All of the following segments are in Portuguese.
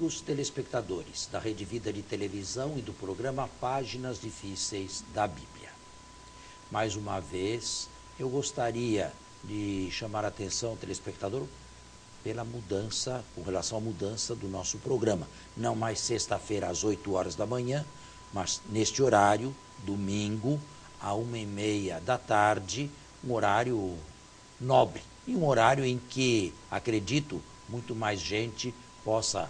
amigos telespectadores da Rede Vida de Televisão e do programa Páginas Difíceis da Bíblia. Mais uma vez, eu gostaria de chamar a atenção ao telespectador pela mudança, com relação à mudança do nosso programa. Não mais sexta-feira às 8 horas da manhã, mas neste horário, domingo, à 1h30 da tarde, um horário nobre e um horário em que, acredito, muito mais gente possa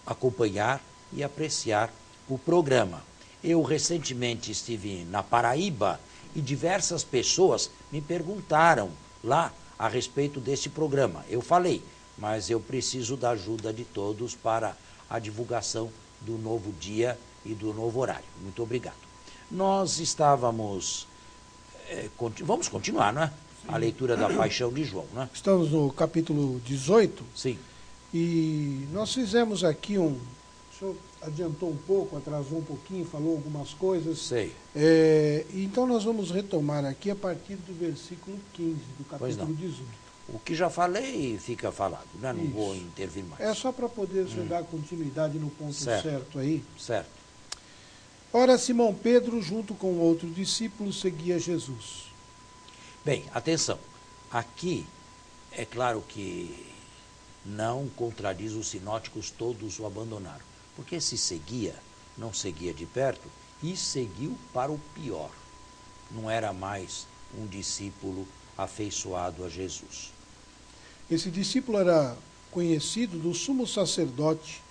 acompanhar e apreciar o programa. Eu recentemente estive na Paraíba e diversas pessoas me perguntaram lá a respeito deste programa. Eu falei, mas eu preciso da ajuda de todos para a divulgação do novo dia e do novo horário. Muito obrigado. Nós estávamos... vamos continuar, não é? A leitura da Paixão de João, né? Estamos no capítulo 18. Sim. E nós fizemos aqui o senhor adiantou um pouco, atrasou um pouquinho, falou algumas coisas. Sei. Então nós vamos retomar aqui a partir do versículo 15 do capítulo 18. O que já falei fica falado, né? Não Isso. vou intervir mais. É só para poder dar continuidade no ponto certo aí. Certo. Ora, Simão Pedro, junto com outro discípulo, seguia Jesus. Bem, atenção. Aqui, é claro que não contradiz os sinóticos, todos o abandonaram. Porque se seguia, não seguia de perto, e seguiu para o pior. Não era mais um discípulo afeiçoado a Jesus. Esse discípulo era conhecido do sumo sacerdote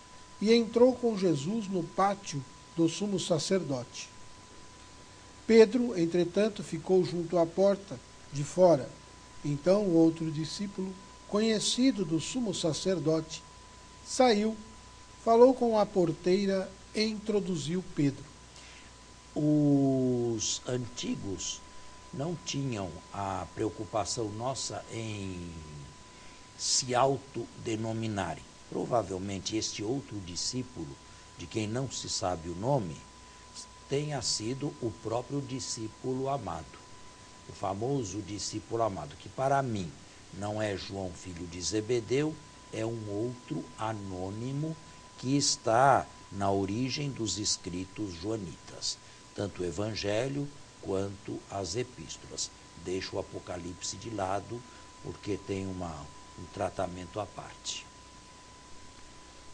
e entrou com Jesus no pátio do sumo sacerdote. Pedro, entretanto, ficou junto à porta de fora. Então o outro discípulo, conhecido do sumo sacerdote, saiu, falou com a porteira e introduziu Pedro. Os antigos não tinham a preocupação nossa em se autodenominarem. Provavelmente este outro discípulo, de quem não se sabe o nome, tenha sido o próprio discípulo amado. O famoso discípulo amado, que para mim não é João, filho de Zebedeu, é um outro anônimo que está na origem dos escritos joanitas, tanto o Evangelho quanto as epístolas. Deixo o Apocalipse de lado, porque tem um tratamento à parte.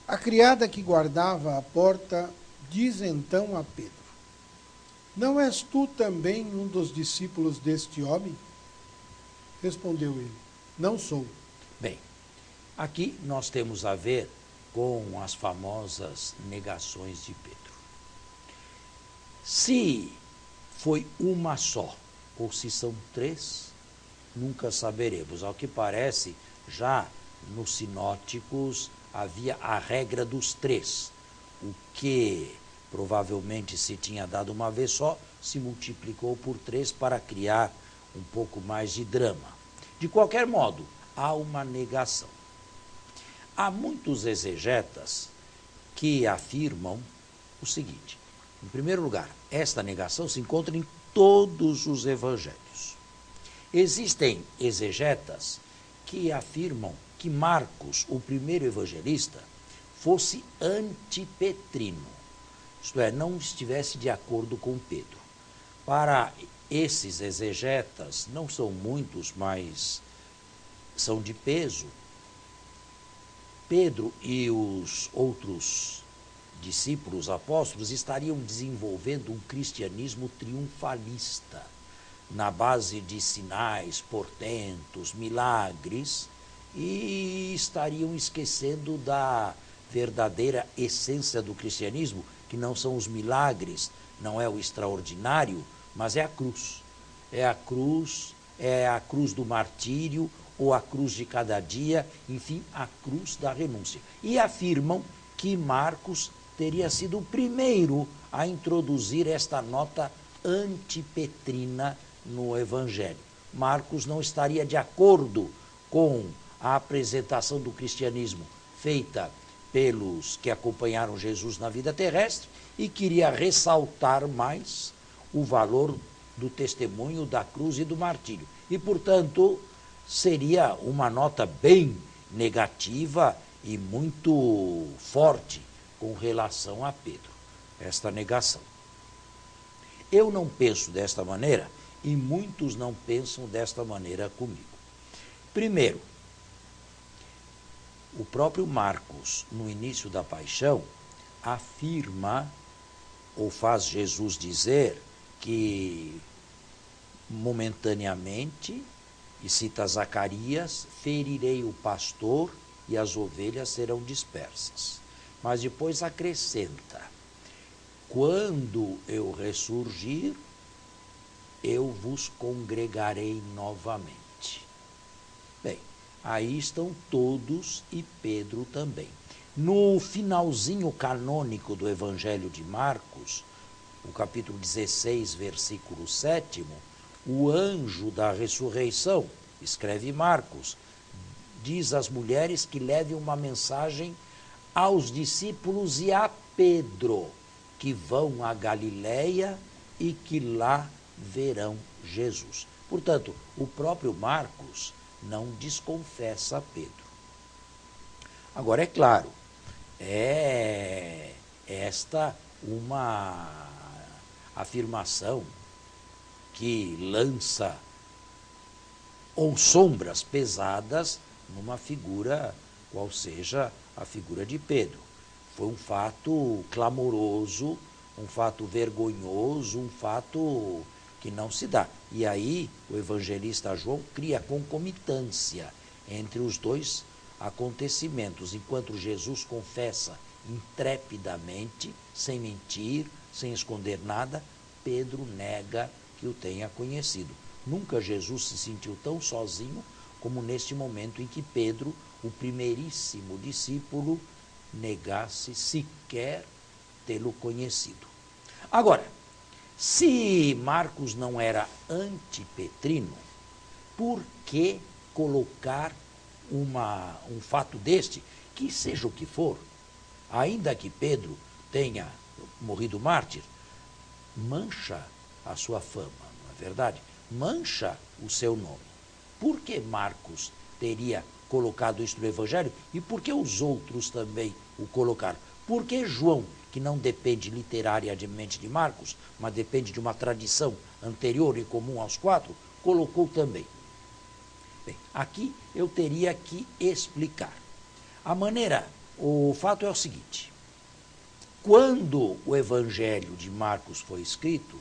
A criada que guardava a porta diz então a Pedro: não és tu também um dos discípulos deste homem? Respondeu ele: não sou. Bem, aqui nós temos a ver com as famosas negações de Pedro. Se foi uma só, ou se são três, nunca saberemos. Ao que parece, já nos sinóticos havia a regra dos três. O que provavelmente se tinha dado uma vez só, se multiplicou por três para criar um pouco mais de drama. De qualquer modo, há uma negação. Há muitos exegetas que afirmam o seguinte: em primeiro lugar, esta negação se encontra em todos os evangelhos. Existem exegetas que afirmam que Marcos, o primeiro evangelista, fosse antipetrino, isto é, não estivesse de acordo com Pedro. Para esses exegetas, não são muitos, mas são de peso, Pedro e os outros discípulos apóstolos estariam desenvolvendo um cristianismo triunfalista, na base de sinais, portentos, milagres, e estariam esquecendo da verdadeira essência do cristianismo, que não são os milagres, não é o extraordinário, mas é a cruz. É a cruz do martírio, ou a cruz de cada dia, enfim, a cruz da renúncia. E afirmam que Marcos teria sido o primeiro a introduzir esta nota antipetrina no Evangelho. Marcos não estaria de acordo com a apresentação do cristianismo feita pelos que acompanharam Jesus na vida terrestre e queria ressaltar mais o valor do testemunho da cruz e do martírio. E, portanto, seria uma nota bem negativa e muito forte com relação a Pedro, esta negação. Eu não penso desta maneira e muitos não pensam desta maneira comigo. Primeiro, o próprio Marcos, no início da paixão, afirma ou faz Jesus dizer que momentaneamente, e cita Zacarias, ferirei o pastor e as ovelhas serão dispersas. Mas depois acrescenta, quando eu ressurgir, eu vos congregarei novamente. Bem, aí estão todos e Pedro também. No finalzinho canônico do Evangelho de Marcos, o capítulo 16, versículo 7, o anjo da ressurreição, escreve Marcos, diz às mulheres que levem uma mensagem aos discípulos e a Pedro, que vão a Galiléia e que lá verão Jesus. Portanto, o próprio Marcos não desconfessa Pedro. Agora, é claro, é esta uma afirmação que lança ou sombras pesadas numa figura, qual seja a figura de Pedro. Foi um fato clamoroso, um fato vergonhoso, um fato que não se dá. E aí o evangelista João cria concomitância entre os dois acontecimentos. Enquanto Jesus confessa intrepidamente, sem mentir, sem esconder nada, Pedro nega que o tenha conhecido. Nunca Jesus se sentiu tão sozinho como neste momento em que Pedro, o primeiríssimo discípulo, negasse sequer tê-lo conhecido. Agora, se Marcos não era antipetrino, por que colocar um fato deste, que seja o que for, ainda que Pedro tenha morrido mártir, mancha a sua fama, não é verdade? Mancha o seu nome. Por que Marcos teria colocado isso no Evangelho e por que os outros também o colocaram? Por que João, que não depende literariamente de Marcos, mas depende de uma tradição anterior e comum aos quatro, colocou também? Bem, aqui eu teria que explicar. O fato é o seguinte: quando o Evangelho de Marcos foi escrito,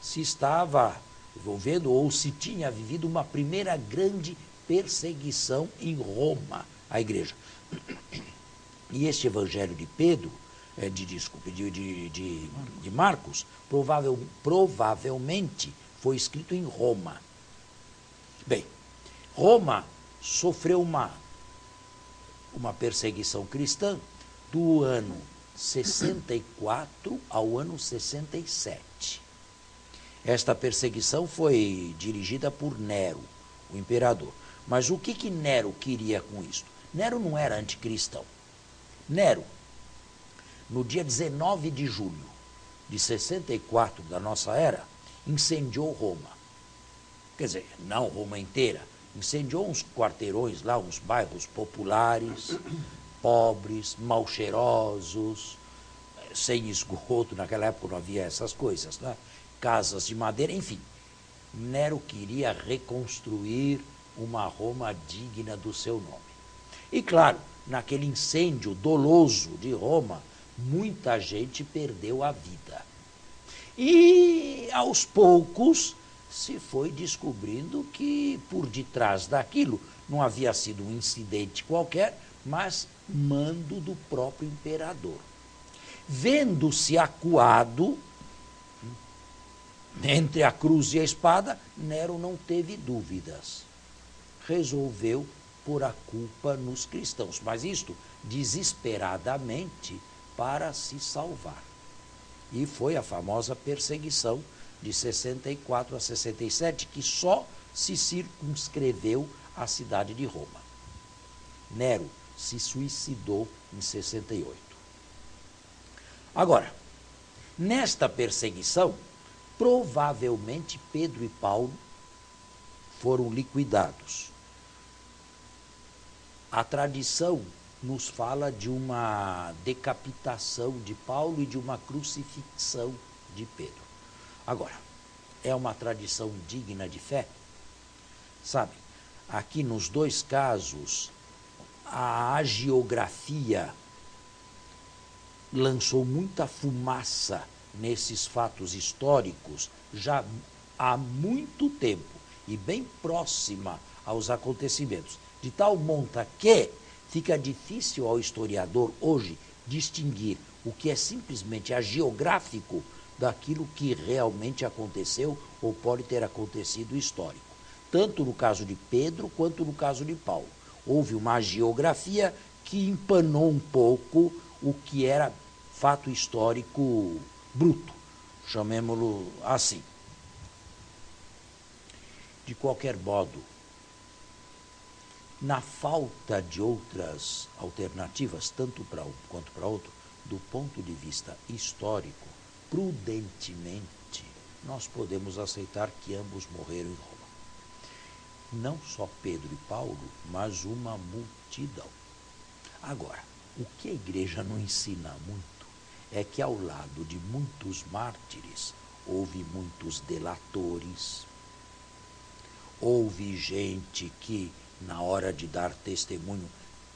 se estava envolvendo ou se tinha vivido uma primeira grande perseguição em Roma, à igreja. E este Evangelho de de Marcos, provavelmente foi escrito em Roma. Bem, Roma sofreu uma perseguição cristã do ano 64 ao ano 67. Esta perseguição foi dirigida por Nero, o imperador. Mas o que Nero queria com isto? Nero não era anticristão. Nero, no dia 19 de julho de 64 da nossa era, incendiou Roma. Quer dizer, não Roma inteira, incendiou uns quarteirões lá, uns bairros populares, pobres, mal cheirosos, sem esgoto, naquela época não havia essas coisas, né? Casas de madeira, enfim. Nero queria reconstruir uma Roma digna do seu nome. E claro, naquele incêndio doloso de Roma, muita gente perdeu a vida. E aos poucos se foi descobrindo que por detrás daquilo não havia sido um incidente qualquer, mas mando do próprio imperador. Vendo-se acuado entre a cruz e a espada, Nero não teve dúvidas. Resolveu pôr a culpa nos cristãos, mas isto desesperadamente para se salvar. E foi a famosa perseguição de 64 a 67, que só se circunscreveu à cidade de Roma. Nero se suicidou em 68. Agora, nesta perseguição, provavelmente Pedro e Paulo foram liquidados. A tradição nos fala de uma decapitação de Paulo e de uma crucifixão de Pedro. Agora, é uma tradição digna de fé? Sabe, aqui nos dois casos, a hagiografia lançou muita fumaça nesses fatos históricos já há muito tempo e bem próxima aos acontecimentos, de tal monta que fica difícil ao historiador hoje distinguir o que é simplesmente hagiográfico daquilo que realmente aconteceu ou pode ter acontecido histórico. Tanto no caso de Pedro quanto no caso de Paulo. Houve uma hagiografia que empanou um pouco o que era fato histórico bruto, chamemos-lo assim. De qualquer modo, na falta de outras alternativas, tanto para um quanto para outro, do ponto de vista histórico, prudentemente, nós podemos aceitar que ambos morreram em Roma. Não só Pedro e Paulo, mas uma multidão. Agora, o que a igreja não ensina muito é que ao lado de muitos mártires, houve muitos delatores, houve gente que, na hora de dar testemunho,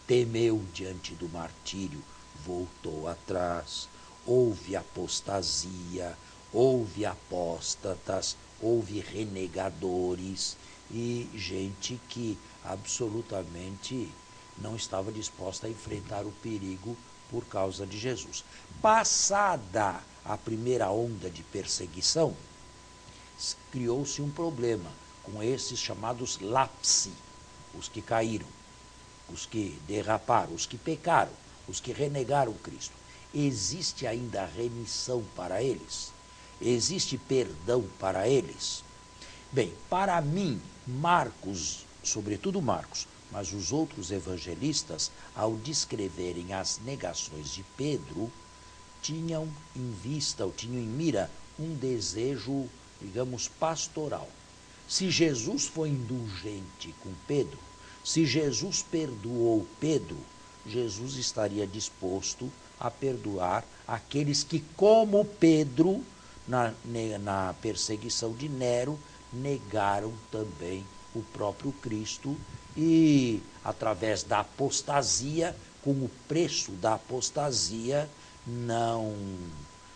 temeu diante do martírio, voltou atrás, houve apostasia, houve apóstatas, houve renegadores e gente que absolutamente não estava disposta a enfrentar o perigo por causa de Jesus. Passada a primeira onda de perseguição, criou-se um problema com esses chamados lapsi, os que caíram, os que derraparam, os que pecaram, os que renegaram Cristo. Existe ainda remissão para eles? Existe perdão para eles? Bem, para mim, Marcos, sobretudo Marcos, mas os outros evangelistas, ao descreverem as negações de Pedro, tinham em vista, ou tinham em mira, um desejo, digamos, pastoral. Se Jesus foi indulgente com Pedro, se Jesus perdoou Pedro, Jesus estaria disposto a perdoar aqueles que, como Pedro, na perseguição de Nero, negaram também o próprio Cristo e, através da apostasia, com o preço da apostasia, não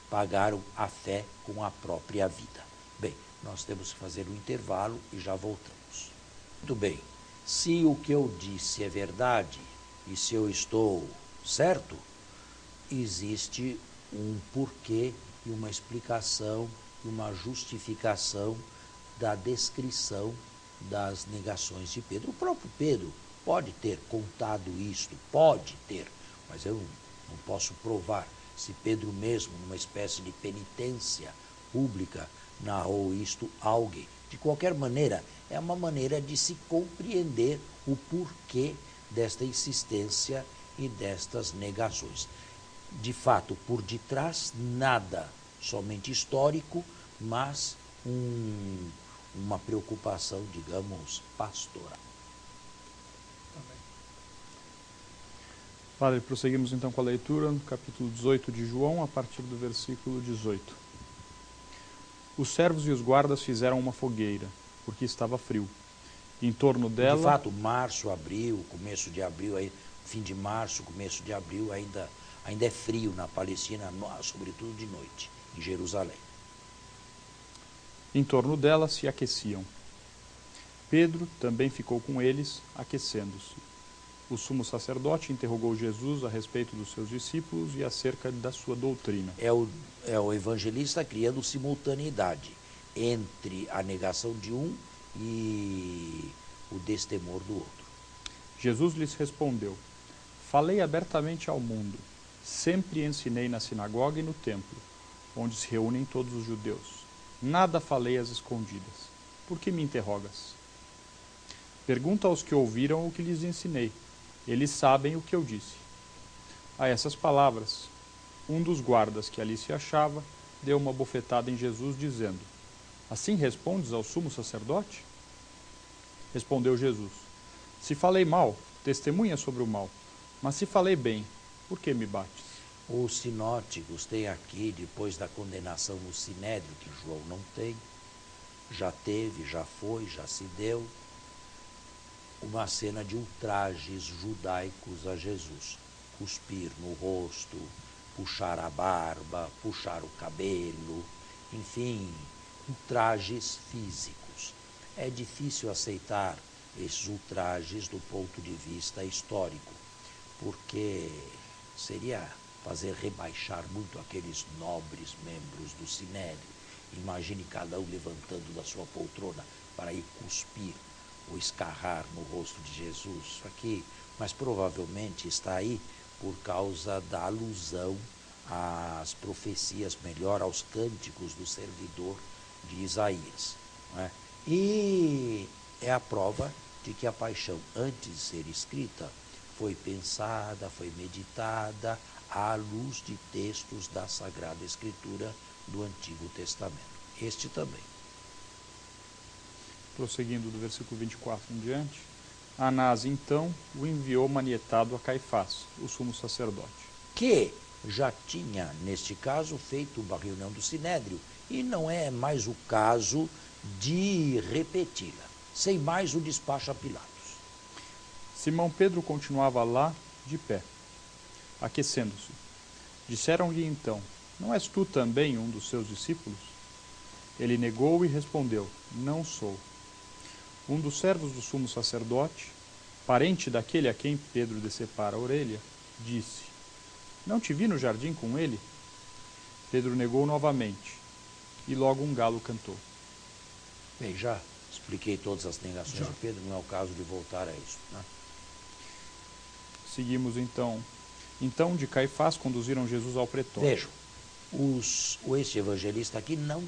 pagaram a fé com a própria vida. Bem, nós temos que fazer um intervalo e já voltamos. Muito bem, se o que eu disse é verdade e se eu estou certo, existe um porquê e uma explicação e uma justificação da descrição das negações de Pedro. O próprio Pedro pode ter contado isto, pode ter, mas eu não posso provar se Pedro mesmo, numa espécie de penitência pública, narrou isto a alguém. De qualquer maneira, é uma maneira de se compreender o porquê desta insistência e destas negações. De fato, por detrás, nada somente histórico, mas uma preocupação, digamos, pastoral. Padre, prosseguimos então com a leitura no capítulo 18 de João, a partir do versículo 18. Os servos e os guardas fizeram uma fogueira, porque estava frio. Em torno dela... De fato, março, abril, começo de abril, fim de março, começo de abril, ainda é frio na Palestina, sobretudo de noite, em Jerusalém. Em torno dela se aqueciam. Pedro também ficou com eles, aquecendo-se. O sumo sacerdote interrogou Jesus a respeito dos seus discípulos e acerca da sua doutrina. É o evangelista criando simultaneidade entre a negação de um e o destemor do outro. Jesus lhes respondeu: falei abertamente ao mundo, sempre ensinei na sinagoga e no templo, onde se reúnem todos os judeus. Nada falei às escondidas. Por que me interrogas? Pergunta aos que ouviram o que lhes ensinei. Eles sabem o que eu disse. A essas palavras, um dos guardas que ali se achava deu uma bofetada em Jesus, dizendo: assim respondes ao sumo sacerdote? Respondeu Jesus: se falei mal, testemunha sobre o mal. Mas se falei bem, por que me bates? Os sinóticos têm aqui, depois da condenação no Sinédrio, que João não tem, já teve, já foi, já se deu, uma cena de ultrajes judaicos a Jesus. Cuspir no rosto, puxar a barba, puxar o cabelo, enfim, ultrajes físicos. É difícil aceitar esses ultrajes do ponto de vista histórico, porque seria fazer rebaixar muito aqueles nobres membros do Sinédrio. Imagine cada um levantando da sua poltrona para ir cuspir ou escarrar no rosto de Jesus. Isso aqui, mas provavelmente está aí por causa da alusão às profecias, melhor, aos cânticos do servidor de Isaías. Não é? E é a prova de que a paixão, antes de ser escrita, foi pensada, foi meditada à luz de textos da Sagrada Escritura do Antigo Testamento. Este também. Prosseguindo do versículo 24 em diante, Anás então o enviou manietado a Caifás, o sumo sacerdote. Que já tinha, neste caso, feito uma reunião do Sinédrio, e não é mais o caso de repeti-la. Sem mais, o despacha a Pilatos. Simão Pedro continuava lá, de pé, aquecendo-se. Disseram-lhe então, não és tu também um dos seus discípulos? Ele negou e respondeu, não sou. Um dos servos do sumo sacerdote, parente daquele a quem Pedro decepara a orelha, disse, não te vi no jardim com ele? Pedro negou novamente, e logo um galo cantou. Bem, já expliquei todas as negações de Pedro, não é o caso de voltar a isso. Né? Seguimos então. Então de Caifás conduziram Jesus ao pretório. Vejam, este evangelista aqui não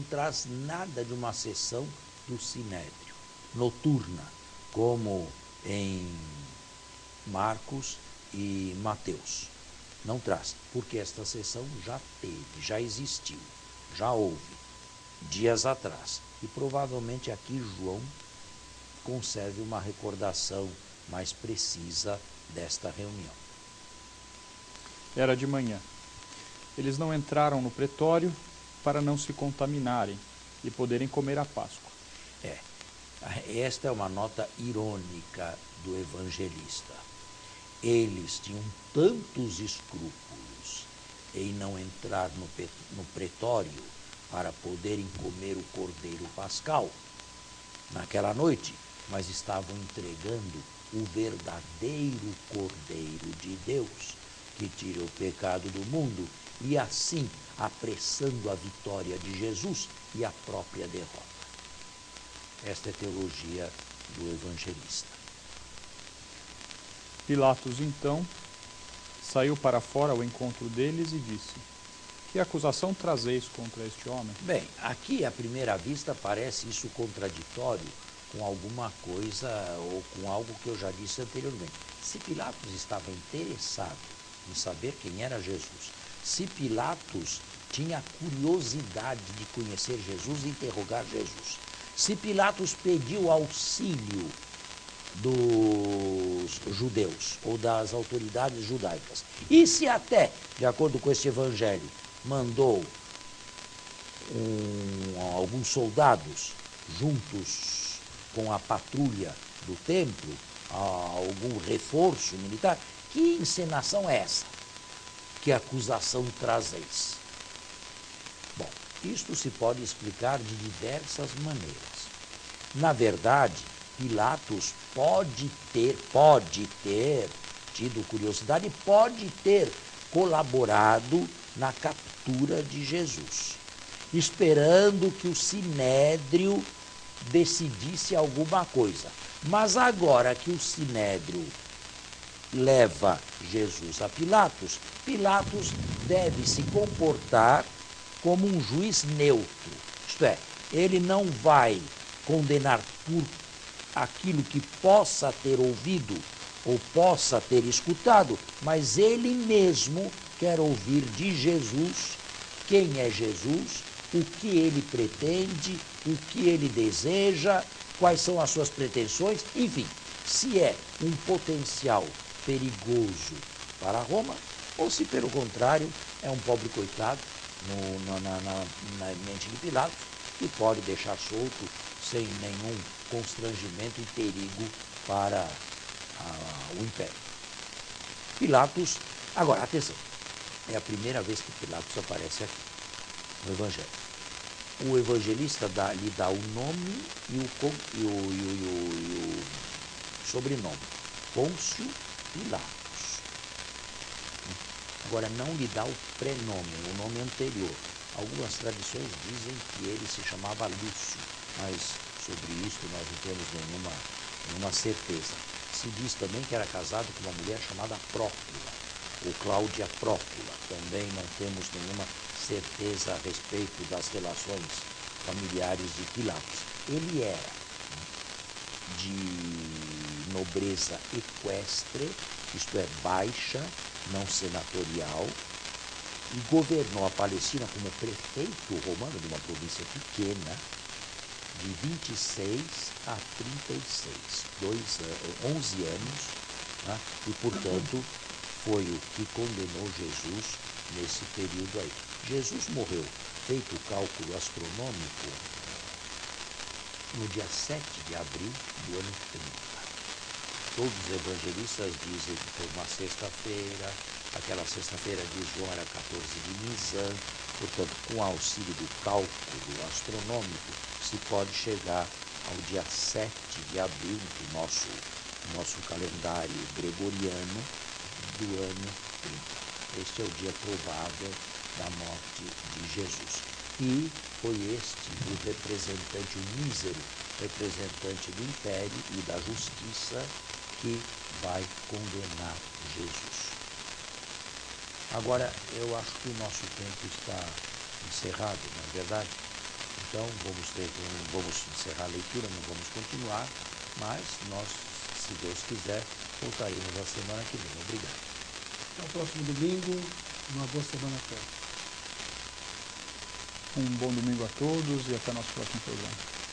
traz nada de uma sessão do Sinédrio, noturna, como em Marcos e Mateus. Não traz, porque esta sessão já teve, já existiu, já houve, dias atrás. E provavelmente aqui João conserve uma recordação mais precisa desta reunião. Era de manhã. Eles não entraram no pretório para não se contaminarem e poderem comer a Páscoa. Esta é uma nota irônica do evangelista. Eles tinham tantos escrúpulos em não entrar no pretório para poderem comer o cordeiro pascal naquela noite, mas estavam entregando o verdadeiro Cordeiro de Deus, que tira o pecado do mundo, e assim apressando a vitória de Jesus e a própria derrota. Esta é a teologia do evangelista. Pilatos, então, saiu para fora ao encontro deles e disse, que acusação trazeis contra este homem? Bem, aqui à primeira vista parece isso contraditório com alguma coisa ou com algo que eu já disse anteriormente. Se Pilatos estava interessado em saber quem era Jesus, se Pilatos tinha curiosidade de conhecer Jesus e interrogar Jesus, se Pilatos pediu auxílio dos judeus ou das autoridades judaicas, e se até, de acordo com este evangelho, mandou alguns soldados juntos com a patrulha do templo, algum reforço militar, que encenação é essa? Que acusação trazeis? Bom, isto se pode explicar de diversas maneiras. Na verdade, Pilatos pode ter tido curiosidade, pode ter colaborado na captura de Jesus, esperando que o Sinédrio decidisse alguma coisa. Mas agora que o Sinédrio leva Jesus a Pilatos, Pilatos deve se comportar como um juiz neutro. Isto é, ele não vai condenar por aquilo que possa ter ouvido ou possa ter escutado, mas ele mesmo quer ouvir de Jesus quem é Jesus, o que ele pretende, o que ele deseja, quais são as suas pretensões, enfim, se é um potencial perigoso para Roma, ou se pelo contrário é um pobre coitado na mente de Pilatos, que pode deixar solto sem nenhum constrangimento e perigo para o império. Pilatos, agora atenção, é a primeira vez que Pilatos aparece aqui no Evangelho. O evangelista lhe dá o nome e o sobrenome, Pôncio Pilatos. Agora, não lhe dá o prenome, o nome anterior. Algumas tradições dizem que ele se chamava Lúcio, mas sobre isso nós não temos nenhuma certeza. Se diz também que era casado com uma mulher chamada Prócula, ou Cláudia Prócula. Também não temos nenhuma certeza a respeito das relações familiares de Pilatos. Ele era de nobreza equestre, isto é, baixa, não senatorial, e governou a Palestina como prefeito romano de uma província pequena, de 26 a 36, 11 anos, né? E, portanto, foi o que condenou Jesus nesse período aí. Jesus morreu, feito o cálculo astronômico, no dia 7 de abril do ano 30. Todos os evangelistas dizem que foi uma sexta-feira, aquela sexta-feira de João era 14 de Nisan, portanto, com auxílio do cálculo astronômico, se pode chegar ao dia 7 de abril do nosso calendário gregoriano do ano 30. Este é o dia provável da morte de Jesus. E foi este o representante, o mísero representante do império e da justiça que vai condenar Jesus. Agora, eu acho que o nosso tempo está encerrado, não é verdade? Então, vamos encerrar a leitura, não vamos continuar, mas nós, se Deus quiser, voltaremos na semana que vem. Obrigado. Até o próximo domingo, uma boa semana a todos. Um bom domingo a todos e até nosso próximo programa.